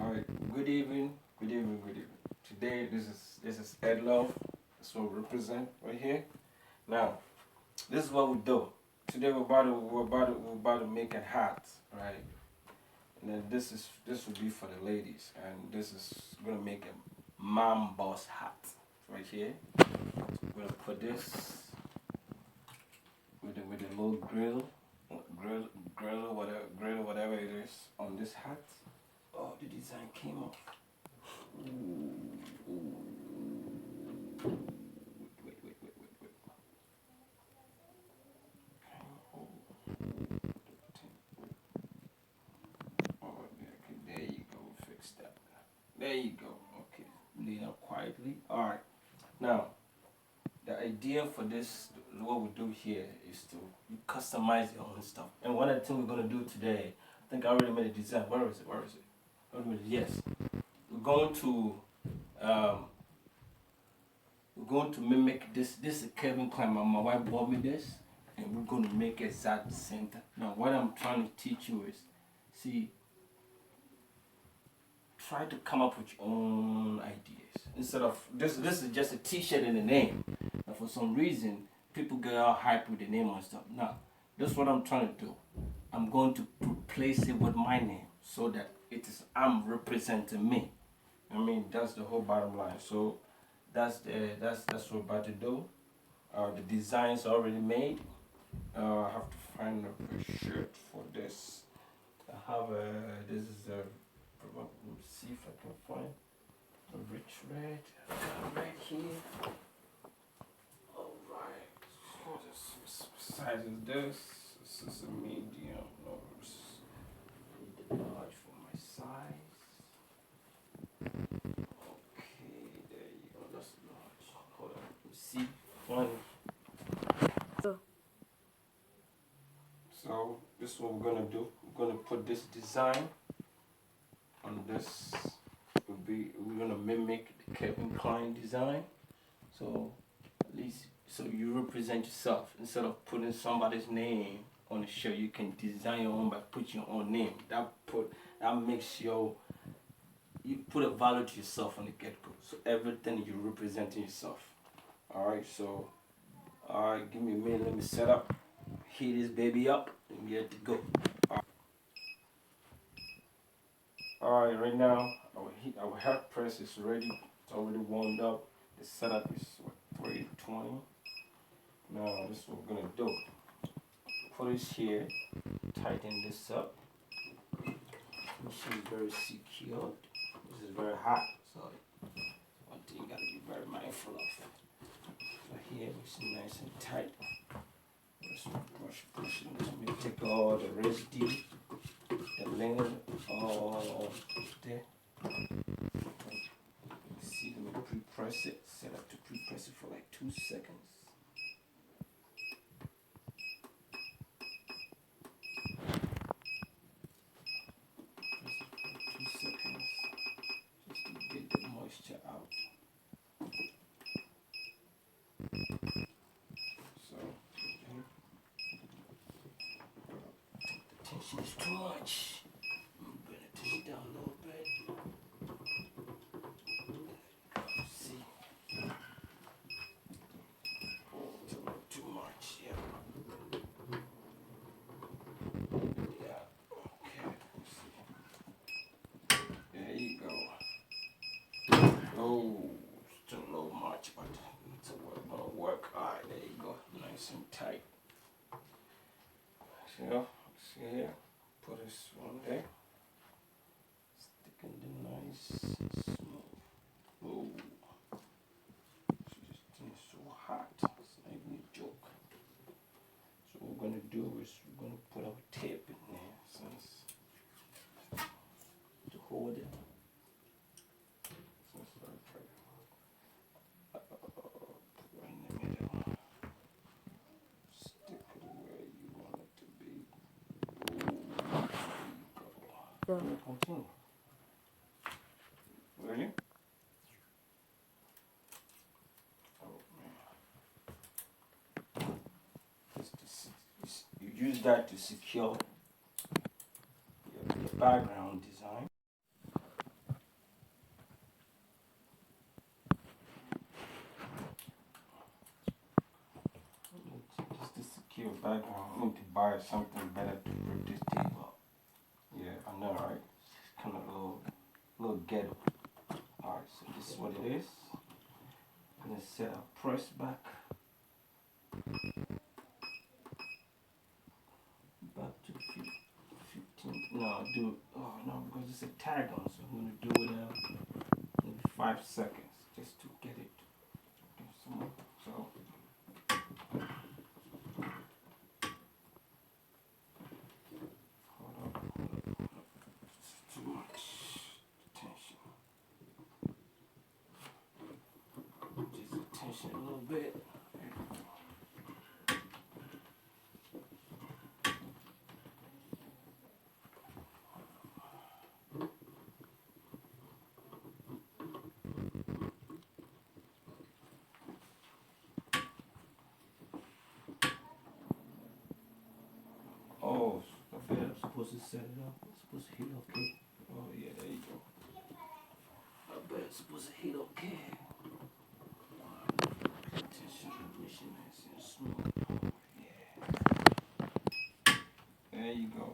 Alright, good evening, good evening, good evening. Today this is Ed Love. That's what we represent right here. Now, this is what we do. Today we're about to make a hat, right? And then this will be for the ladies, and this is gonna make a mom boss hat right here. We're gonna put this with the little grill, whatever it is on this hat. Oh, the design came off. Ooh. Wait. Oh, okay, there you go. Fix that. There you go. Okay, lay down quietly. All right. Now, the idea for this, what we do here, is to customize your own stuff. And one of the things we're gonna do today, I think I already made a design. Where is it? Yes, we're going to um, mimic this. This is Kevin Klein. My wife bought me this, and we're going to make exact the same thing. Now, what I'm trying to teach you is, see, try to come up with your own ideas instead of this. This is just a T-shirt and a name. And for some reason, people get all hyped with the name and stuff. Now, this is what I'm trying to do. I'm going to replace it with my name so that I'm representing me. I mean, that's the whole bottom line. So that's what we're about to do. The designs are already made. I have to find a shirt for this. I have this is a, let me see if I can find a rich red. Right here. Alright. What size is this? This is a medium. No, it's large for my size. Okay, there you go. That's large. Hold on. Let me see. One. So this is what we're gonna do. We're gonna put this design on this. We're gonna mimic the Kevin Klein design. So at least so you represent yourself instead of putting somebody's name on the shirt. You can design your own by putting your own name. That makes you put a value to yourself on the get-go. So everything you're representing yourself. Alright, so give me a minute, let me set up. Heat this baby up and get to go. Alright, right now our hat press is ready. It's already warmed up. The setup is 320. Now this is what we're gonna do. Put this here, tighten this up. This is very secured. This is very hot, so one thing you gotta be very mindful of. So here it's nice and tight. Just brushing this. Let me take all the residue, the linen, all there. See, let me pre-press it. Set up to pre-press it for like 2 seconds. Out. So, the tension is too much. I'm going to take it down a little bit. See, it's a little too much. Yeah. Okay. See. There you go. Oh, still a little much, but it's gonna work. Alright, there you go. Nice and tight. See here? Put this one there. Sticking the nice and smooth. Oh, this thing is so hot. It's not even a joke. So what we're gonna do is we're gonna put our tape in there to hold it. Continue. Ready? Oh man. You use that to secure your background design. background. I need to buy something better to put this tape up. Yeah, I know, right? It's kind of a little ghetto. Alright, so this is what it is. I'm gonna set a press back to 15. No, oh no, because it's a tag on, so I'm gonna do it in 5 seconds just to get it. So. Too much tension. Just attention a little bit. Oh, I bet I'm supposed to set it up. I'm supposed to hit okay. Oh yeah, there you go. I bet it's supposed to hit okay. Attention, mission nice and smooth. Yeah. There you go.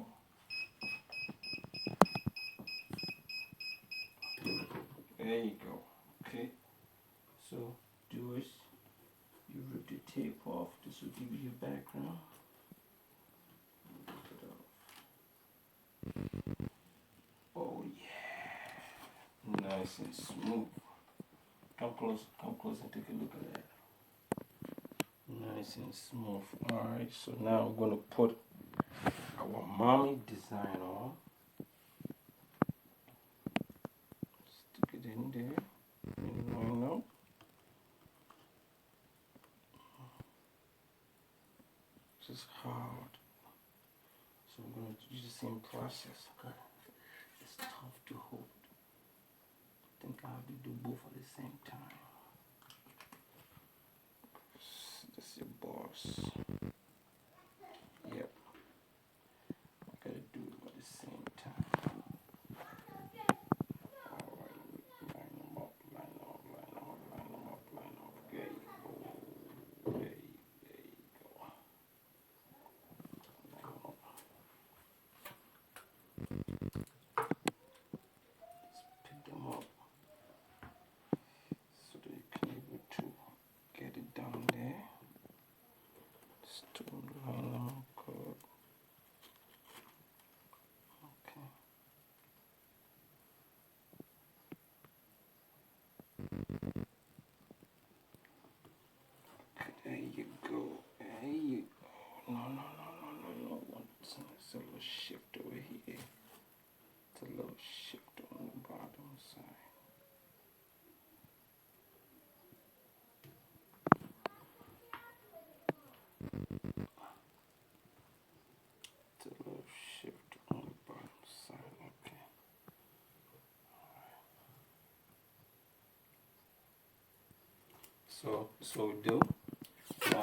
There you go. Okay. So do it. You rip the tape off. This will give you your background. Oh yeah. Nice and smooth. Come close and take a look at that. Nice and smooth. Alright, so now we're gonna put our mommy design on. Stick it in there. And line up. This is hard. So we're gonna do the same process. Okay. It's tough to hold. I think I have to do both at the same time. This is your boss. Yep. I gotta do it at the same time. Alright, line them up, line them up, line them up, line them up, line them up. There you go. There you go. Line them up. Just pick them up so that you can able to get it down there. Just to line them up good. Okay. There you go. There you go. No. It's a little shift over here. It's a little shift on the bottom side. It's a little shift on the bottom side. Okay. So that's what we do. Now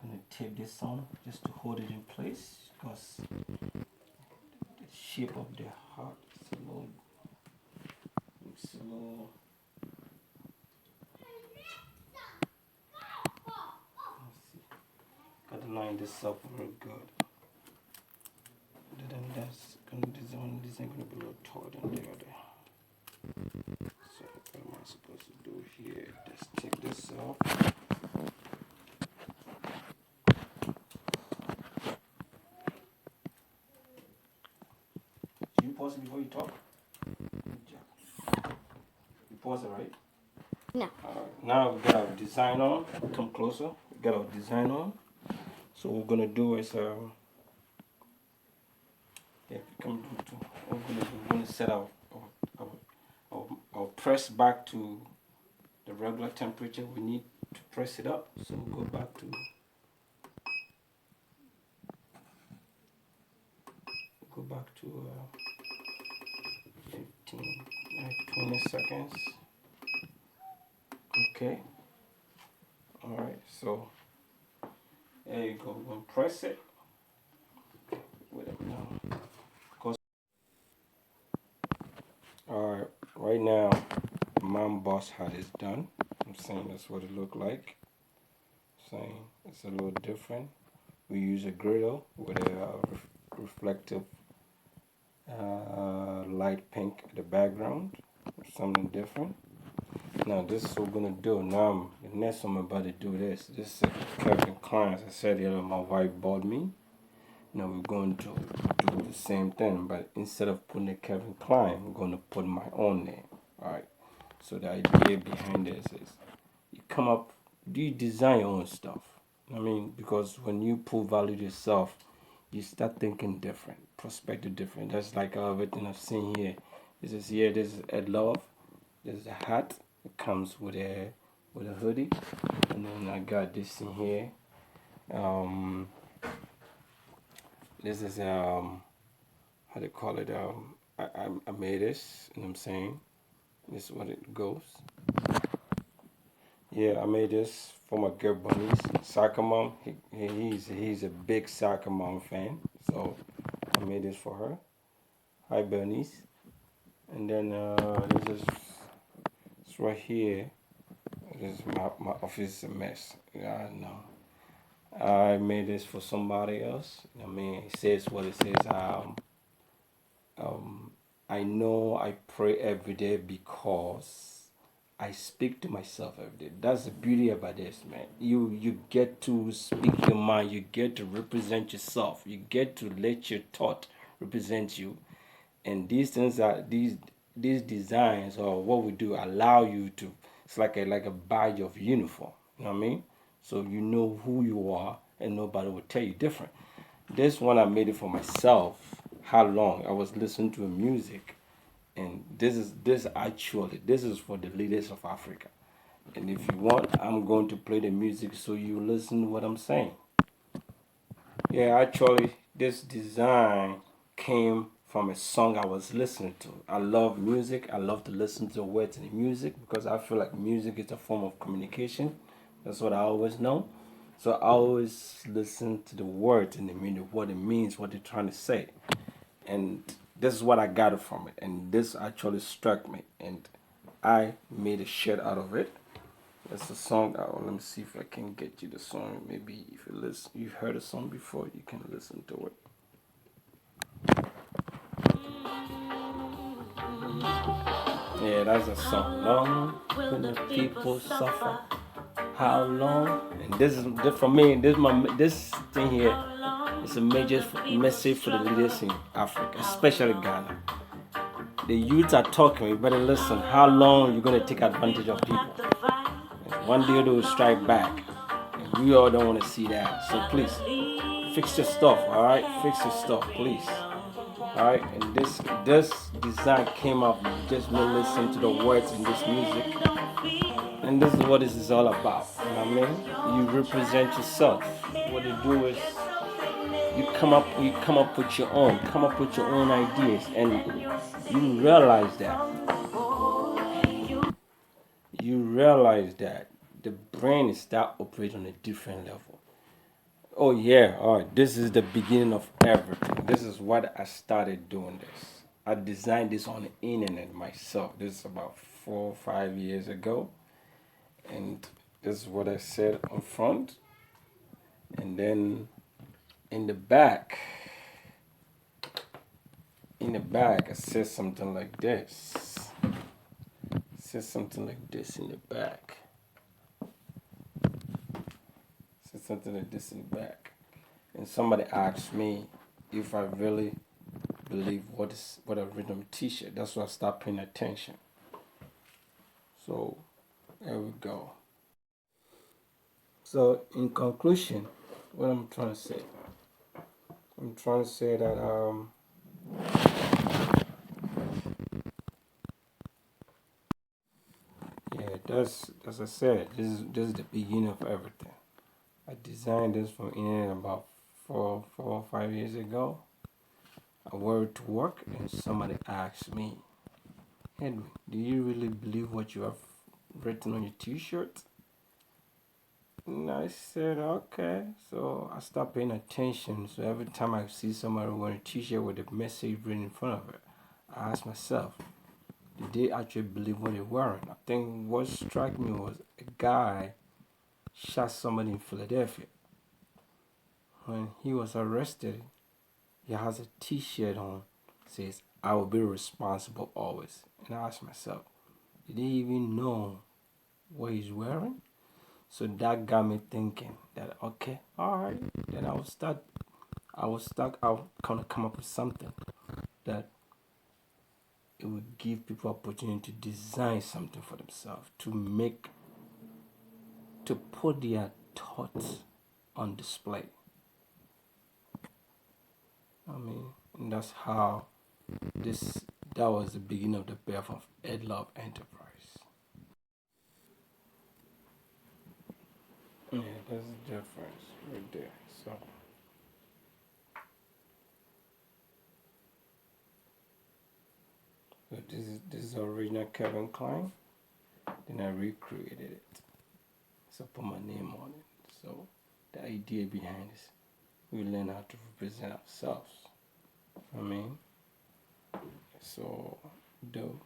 I'm gonna tape this on just to hold it in place because the shape of the heart is a little. Let's see. Gotta line this up real good. Then that's gonna design. This ain't gonna be a little taller than the other. So what am I supposed to do here? Just take this off. You pause it before you talk? Good job. You pause it, right? No. Alright, now we got our design on. Come closer. We got our design on. So what we're gonna do is we're gonna set our press back to the regular temperature. We need to press it up. So we'll go back to 15, 20 seconds. Okay. Alright, so there you go. We're gonna press it. Wait a minute. Alright, right now my boss hat is done. I'm saying that's what it looked like. Saying It's a little different. We use a griddle with a reflective light pink in the background. Something different. Now this is what we're gonna do. Now the next I'm about to do this. This is Kevin Klein. As I said the other, my wife bought me. Now we're going to do the same thing, but instead of putting a Kevin Klein, I'm going to put my own name. Alright. So the idea behind this is you come up, do you design your own stuff? I mean, because when you put value to yourself, you start thinking different, perspective different. That's like everything I've seen here. This is here, this is Ed Love. This is a hat. It comes with a hoodie. And then I got this in here. This is how do you call it? I made this, you know what I'm saying? This is what it goes. Yeah, I made this for my girl Bunnies. Soccer mom. He's a big soccer mom fan. So I made this for her. Hi Bunnies. And then this is it's right here. This is my office is a mess. Yeah, I know. I made this for somebody else. I mean, it says what it says. I know I pray every day because I speak to myself every day. That's the beauty about this, man. You get to speak your mind. You get to represent yourself. You get to let your thought represent you. And these things are these designs or what we do allow you to. It's like a badge of uniform. You know what I mean? So you know who you are, and nobody will tell you different. This one I made it for myself. How long I was listening to music, and this is for the leaders of Africa. And if you want, I'm going to play the music so you listen to what I'm saying. Yeah, actually, this design came from a song I was listening to. I love music. I love to listen to the words in the music because I feel like music is a form of communication. That's what I always know. So I always listen to the words in the music, what it means, what they're trying to say. And this is what I got from it. And this actually struck me. And I made a shirt out of it. That's a song. Let me see if I can get you the song. Maybe if you listen, you've heard a song before, you can listen to it. Yeah, that's a song. Long when the people suffer. How long? And this for me. This thing here is a major message for the leaders in Africa, especially Ghana. The youths are talking. You better listen. How long you gonna take advantage of people? And one day they will strike back. And we all don't want to see that. So please, fix your stuff. All right, fix your stuff, please. All right, and this design came up just me listen to the words in this music, and this is what this is all about. You know what I mean? You represent yourself. What you do is you come up with your own ideas, and you realize that the brain is start operating on a different level. Oh yeah, all right. This is the beginning of everything. This is what I started doing this. I designed this on the internet myself. This is about 4 or 5 years ago, and this is what I said on front, and then in the back, I said something like this. It says something like this in the back. It says something like this in the back. And somebody asked me if I really believe what I've written on a t-shirt. That's why I stopped paying attention. So there we go. So in conclusion, what I'm trying to say that yeah, that's as I said, this is the beginning of everything. I designed this from internet about 4 or 5 years ago. I went to work and somebody asked me, Henry, do you really believe what you have written on your t-shirt? And I said, okay. So I stopped paying attention. So every time I see somebody wearing a t-shirt with a message written in front of it, I ask myself, did they actually believe what they're wearing? I think what struck me was a guy shot somebody in Philadelphia. when he was arrested, he has a T-shirt on, says, "I will be responsible always." And I asked myself, did he even know what he's wearing? So that got me thinking that, okay, all right, then I'll kind of come up with something that it would give people opportunity to design something for themselves, to put their thoughts on display. I mean, and that's how that was the beginning of the birth of Ed Love Enterprise. Yeah, there's a difference right there. So this is original Kevin Klein. Then I recreated it. So put my name on it. So the idea behind this, we learn how to represent ourselves. I mean, so though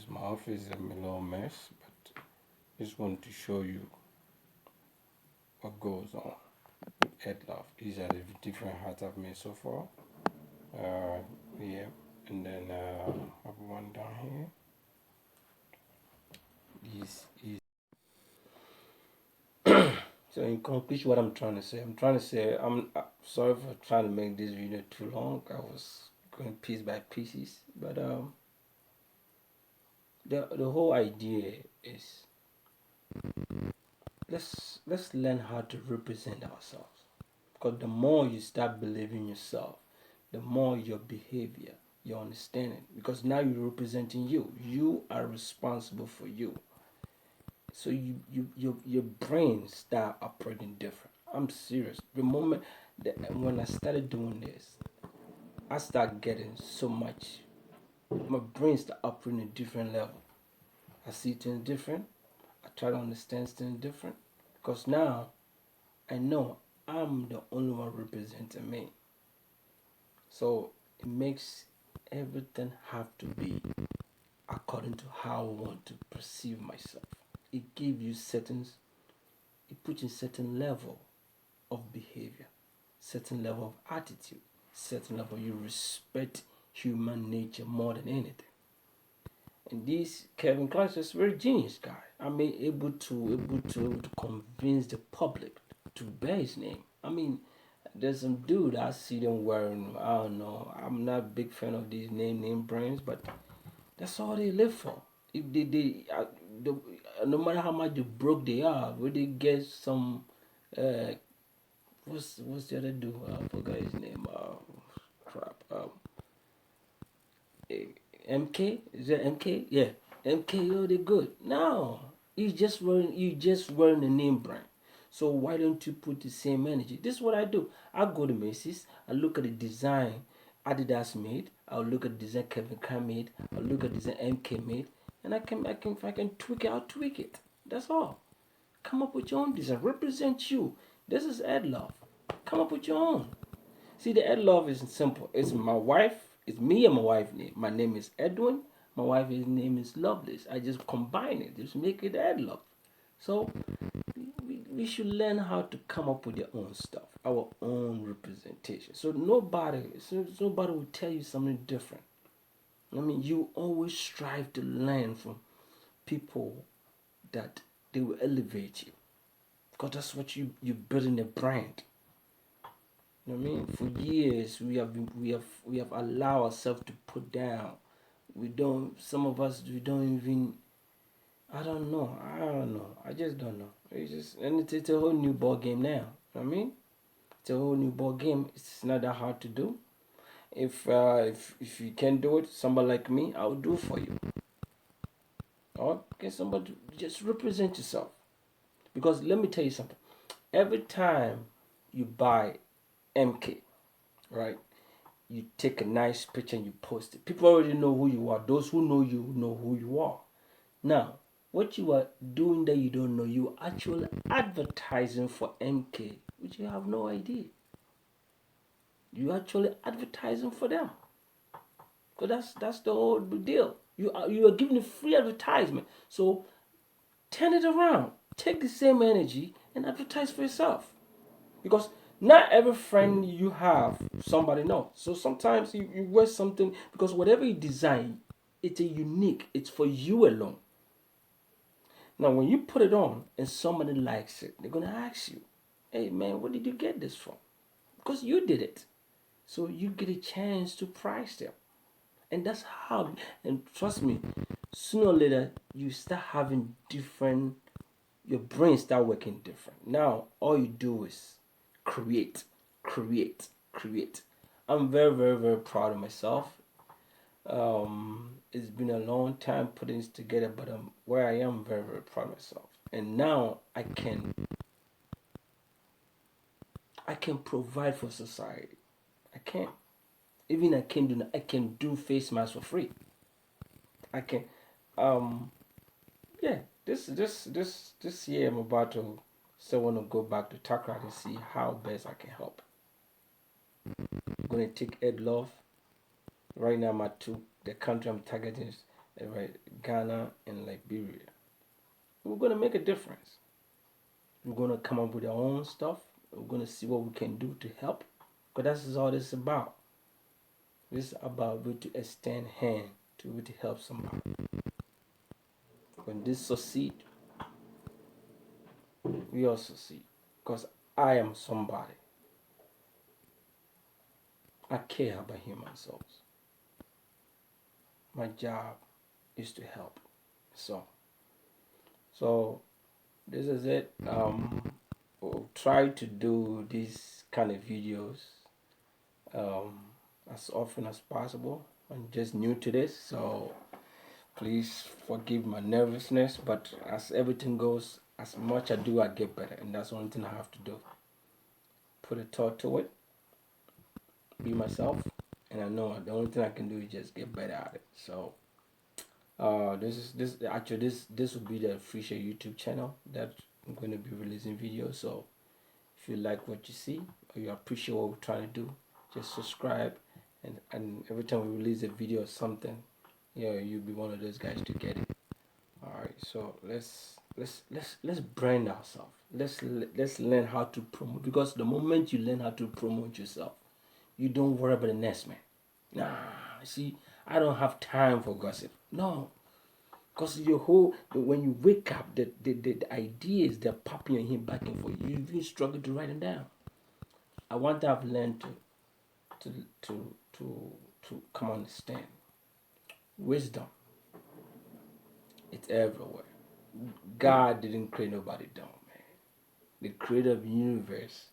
my office is a little mess, but just wanted to show you what goes on with Ed Love. These are the different hats I've made so far. Yeah, and then I have one down here. This is so in conclusion, what I'm trying to say, I'm sorry for trying to make this video too long. I was going piece by pieces, but the whole idea is let's learn how to represent ourselves. Because the more you start believing yourself, the more your behavior, your understanding. Because now you're representing you. You are responsible for you. So your brain start operating different. I'm serious. The moment that when I started doing this, I start getting so much. My brain start operating a different level. I see things different. I try to understand things different. Because now I know I'm the only one representing me. So it makes everything have to be according to how I want to perceive myself. It gives you it puts you certain level of behavior, certain level of attitude, certain level you respect human nature more than anything. And this Kevin Klein is a very genius guy. I mean, able to convince the public to bear his name. I mean, there's some dude I see them wearing. I don't know. I'm not a big fan of these name brands, but that's all they live for. If the, no matter how much broke they are, will they get some? Uh, what's the other dude? I forgot his name. Crap. MK? Is that MK? Yeah. MK, oh, they good. No. You just wearing a name brand. So why don't you put the same energy? This is what I do. I go to Macy's, I look at the design Adidas made, I'll look at the design Kevin Klein made, I'll look at the design MK made, and if I can tweak it, I'll tweak it. That's all. Come up with your own design. Represent you. This is Ed Love. Come up with your own. See, the Ed Love is simple. It's my wife. It's me and my wife's name. My name is Edwin. My wife's name is Loveless. I just combine it. Just make it Ed Love. So we should learn how to come up with your own stuff, our own representation. So nobody will tell you something different. I mean, you always strive to learn from people that they will elevate you, because that's what you build in a brand. You know what I mean? For years we have allowed ourselves to put down. We don't. Some of us we don't even. I don't know. I just don't know. It's a whole new ball game now. You know what I mean? It's a whole new ball game. It's not that hard to do. If you can do it, somebody like me, I'll do it for you. Or get somebody to just represent yourself. Because let me tell you something. Every time you buy MK, right? You take a nice picture and you post it. People already know who you are. Those who know who you are. Now, what you are doing that you don't know, you are actually advertising for MK, which you have no idea. You actually advertising for them. Because that's the whole deal. You are giving a free advertisement. So turn it around. Take the same energy and advertise for yourself. Because not every friend you have somebody knows. So sometimes you wear something because whatever you design, it's a unique. It's for you alone. Now when you put it on and somebody likes it, they're gonna ask you, "Hey man, where did you get this from?" Because you did it. So you get a chance to price them. And that's how, and trust me, sooner or later you start having different, your brain start working different. Now all you do is create, create, create. I'm very, very, very proud of myself. It's been a long time putting this together, but where I am very, very proud of myself. And now I can provide for society. I can. Even I can do face masks for free. I can um yeah, this year I'm about to still want to go back to Takra to see how best I can help. I'm gonna take Ed Love. Right now my two the country I'm targeting is right, Ghana and Liberia. We're gonna make a difference. We're gonna come up with our own stuff. We're gonna see what we can do to help. Because that's all this is about. This is about we to extend hand to be to help somebody. When this succeed, we all succeed. Because I am somebody. I care about human souls. My job is to help. So, so this is it. We'll try to do these kind of videos um, as often as possible. I'm just new to this, so please forgive my nervousness. But as everything goes, as much I do, I get better, and that's the only thing I have to do. Put a thought to it, be myself, and I know the only thing I can do is just get better at it. So this will be the free share YouTube channel that I'm going to be releasing videos. So if you like what you see or you appreciate what we're trying to do, just subscribe, and every time we release a video or something, you'll be one of those guys to get it. All right, so let's brand ourselves. Let's learn how to promote, because the moment you learn how to promote yourself, you don't worry about the next man. Nah, see, I don't have time for gossip. No, because your whole when you wake up, the ideas that popping in here back and forth, you even struggle to write them down. I want to have learned to to to to come understand wisdom. It's everywhere. God didn't create nobody dumb, man. The creator of the universe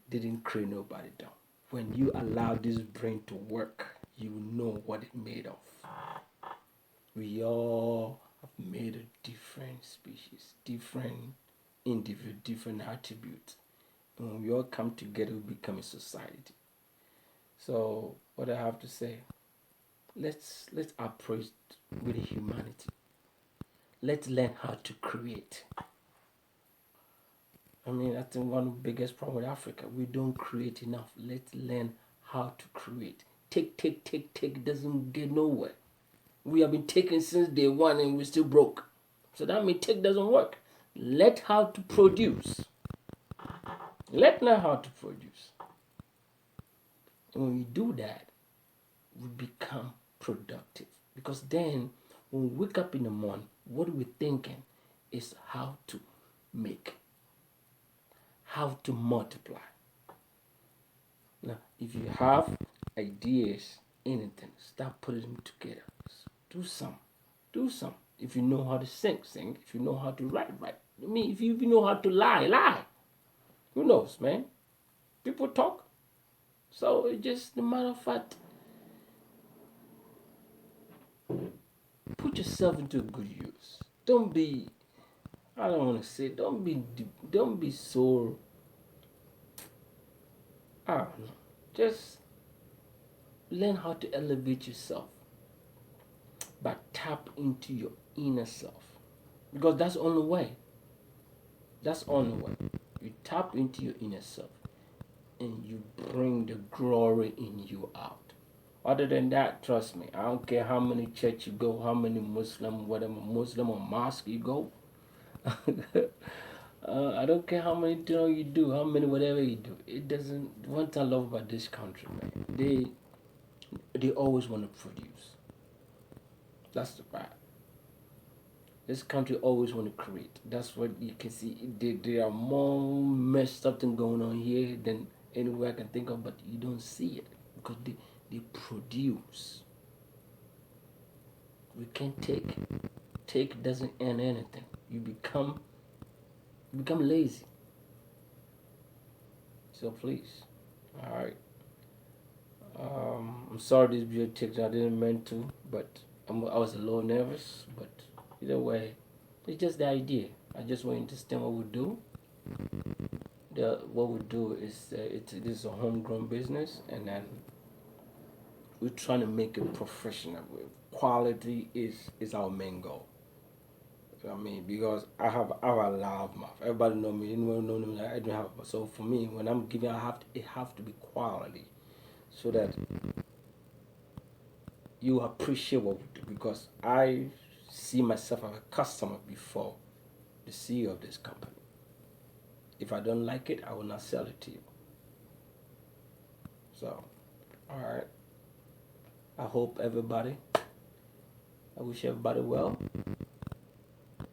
didn't create nobody dumb. When you allow this brain to work, you know what it's made of. We all have made a different species, different individual, different attributes. And when we all come together, we become a society. So what I have to say, let's approach with humanity. Let's learn how to create. I mean, I think one of the biggest problem with Africa, we don't create enough. Let's learn how to create. Take doesn't get nowhere. We have been taking since day one and we're still broke. So that means take doesn't work. Let how to produce. Let learn how to produce. And when we do that, we become productive. Because then when we wake up in the morning, what we're thinking is how to make, how to multiply. Now, if you have ideas, anything, start putting them together. Do some. Do some. If you know how to sing, sing. If you know how to write, write. I mean, if you even know how to lie, lie. Who knows, man? People talk. So it's just a matter of fact, put yourself into a good use. Don't be, I don't want to say, don't be so, I don't know. Just learn how to elevate yourself, but tap into your inner self. Because that's the only way. That's the only way. You tap into your inner self and you bring the glory in you out. Other than that, trust me, I don't care how many church you go, how many Muslim, whatever Muslim or mosque you go. I don't care how many you do, how many whatever you do. It doesn't. One thing I love about this country, man, they always want to produce. That's the part. This country always want to create. That's what you can see. There are more messed up thing going on here than anywhere I can think of, but you don't see it because they produce. We can't take. Take doesn't end anything. You become lazy. So please, all right. I'm sorry this video takes. I didn't mean to, but I was a little nervous. But either way, it's just the idea. I just want you to understand what we do. What we do is this is a homegrown business, and then we're trying to make it professional. Quality is our main goal. I mean, because I have a loud mouth. Everybody know me. Anyone know me? I don't have. So for me, when I'm giving, it have to be quality, so that you appreciate what we do. Because I see myself as a customer before the CEO of this company. If I don't like it, I will not sell it to you. So, all right. I hope everybody. I wish everybody well.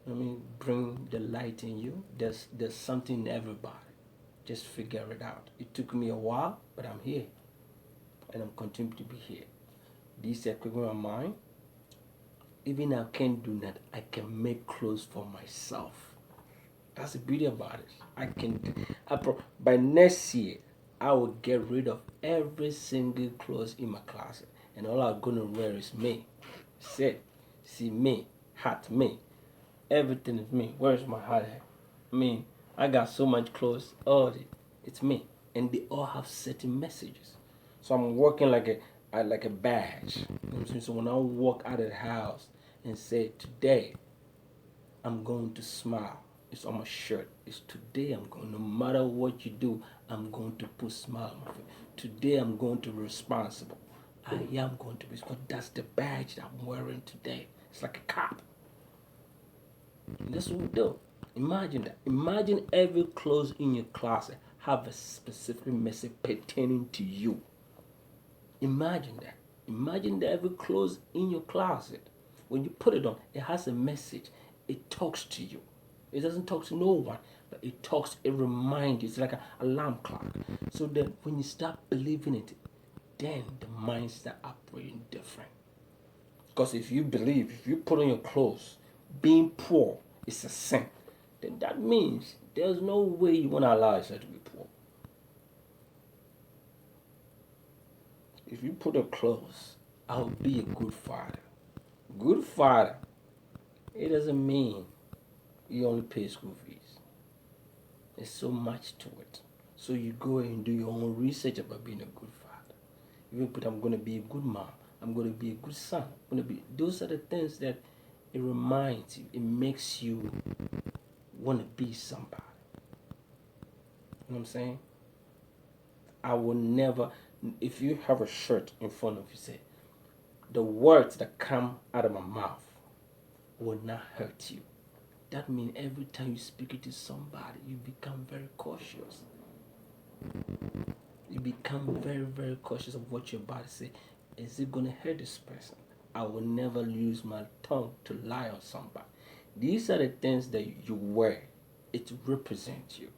I mean, bring the light in you. There's something in everybody. Just figure it out. It took me a while, but I'm here, and I'm continuing to be here. This equipment of mine, even I can't do that. I can make clothes for myself. That's the beauty about it. I can. By next year, I will get rid of every single clothes in my closet, and all I'm gonna wear is me. Sit, see me, hat me, everything is me. Where's my hat at? I mean, I got so much clothes. Oh, it's me, and they all have certain messages. So I'm working like a badge. You know what I'm saying? So when I walk out of the house and say today I'm going to smile. It's on my shirt. It's today I'm going. No matter what you do, I'm going to put smile on my face. Today I'm going to be responsible. I am going to be because that's the badge that I'm wearing today. It's like a cop. And that's what we do. Imagine that. Imagine every clothes in your closet have a specific message pertaining to you. Imagine that. Imagine that every clothes in your closet, when you put it on, it has a message. It talks to you. It doesn't talk to no one, but it talks, it reminds you. It's like an alarm clock. So that when you start believing it, then the mind start operating different. Because if you believe, if you put on your clothes, being poor is a sin, then that means there's no way you want to allow yourself to be poor. If you put on clothes, I'll be a good father. Good father, it doesn't mean you only pay school fees. There's so much to it. So you go and do your own research about being a good father. You put, I'm going to be a good mom. I'm going to be a good son. I'm going to be. Those are the things that it reminds you. It makes you want to be somebody. You know what I'm saying? I will never. If you have a shirt in front of you, say the words that come out of my mouth will not hurt you. That means every time you speak it to somebody, you become very cautious. You become very, very cautious of what you're about to say. Is it going to hurt this person? I will never use my tongue to lie on somebody. These are the things that you wear. It represents you.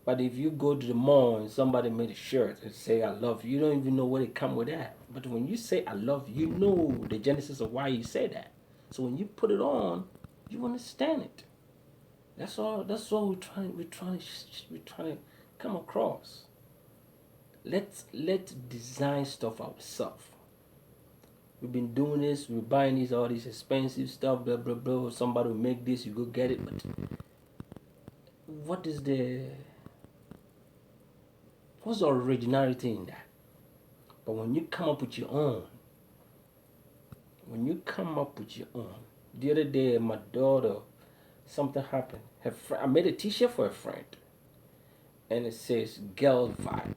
But if you go to the mall and somebody made a shirt and say I love you, you don't even know where it come with that. But when you say I love you, you know the genesis of why you say that. So when you put it on, you understand it. That's all. That's all we're trying to come across. Let's design stuff ourselves. We've been doing this. We're buying all these expensive stuff. Blah blah blah. Somebody will make this. You go get it. But what is what's the originality in that? But when you come up with your own, the other day my daughter, something happened. I made a T-shirt for a friend, and it says "girl vibe."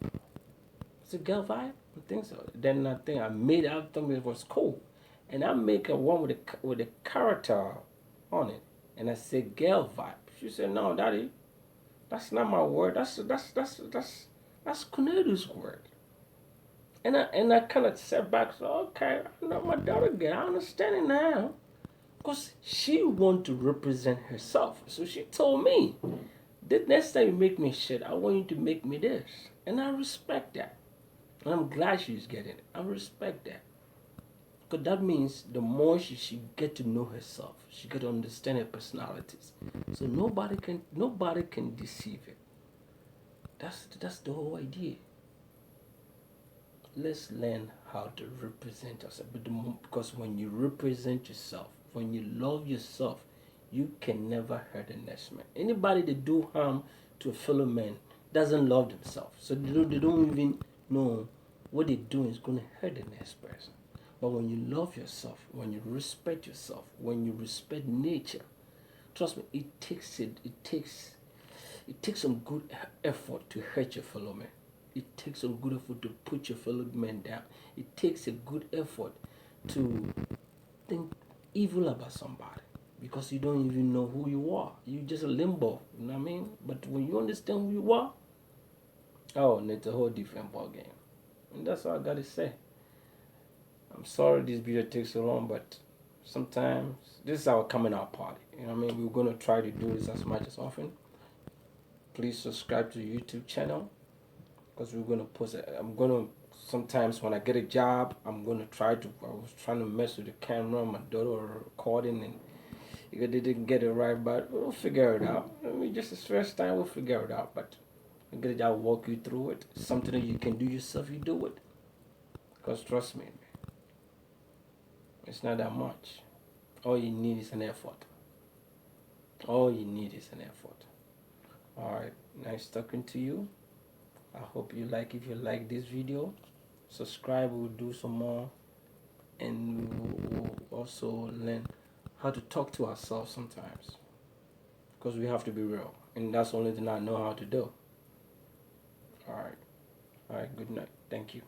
It's a girl vibe. I think so. Then I made it. I thought it was cool, and I make a one with a character on it, and I said "girl vibe." She said, "No, daddy." That's not my word. That's Kunedu's word. And I kind of sat back. So okay, I know my daughter again. I understand it now. Cause she want to represent herself. So she told me, the next time you make me shit, I want you to make me this. And I respect that. And I'm glad she's getting it. I respect that. Because that means the more she get to know herself, she get to understand her personalities. So nobody can deceive it. That's the whole idea. Let's learn how to represent ourselves. Because when you represent yourself, when you love yourself, you can never hurt the next man. Anybody that do harm to a fellow man doesn't love themselves. So they don't even know what they're doing is going to hurt the next person. But when you love yourself, when you respect yourself, when you respect nature, trust me, it takes some good effort to hurt your fellow man. It takes some good effort to put your fellow man down. It takes a good effort to think evil about somebody because you don't even know who you are. You're just a limbo, you know what I mean? But when you understand who you are, oh, and it's a whole different ball game. And that's all I gotta say. I'm sorry this video takes so long, but sometimes this is our coming out party. You know what I mean? We're gonna try to do this as much as often. Please subscribe to the YouTube channel because we're gonna post it. I'm gonna sometimes when I get a job, I'm gonna try to. I was trying to mess with the camera, my daughter was recording, and they didn't get it right, but we'll figure it out. I mean, just the first time we'll figure it out. But I get a job, walk you through it. Something that you can do yourself, you do it. Cause trust me, it's not that much. All you need is an effort. All you need is an effort. All right, nice talking to you. I hope you like. If you like this video, subscribe. We'll do some more, and we'll also learn how to talk to ourselves sometimes, because we have to be real, and that's the only thing I know how to do. All right. Good night. Thank you.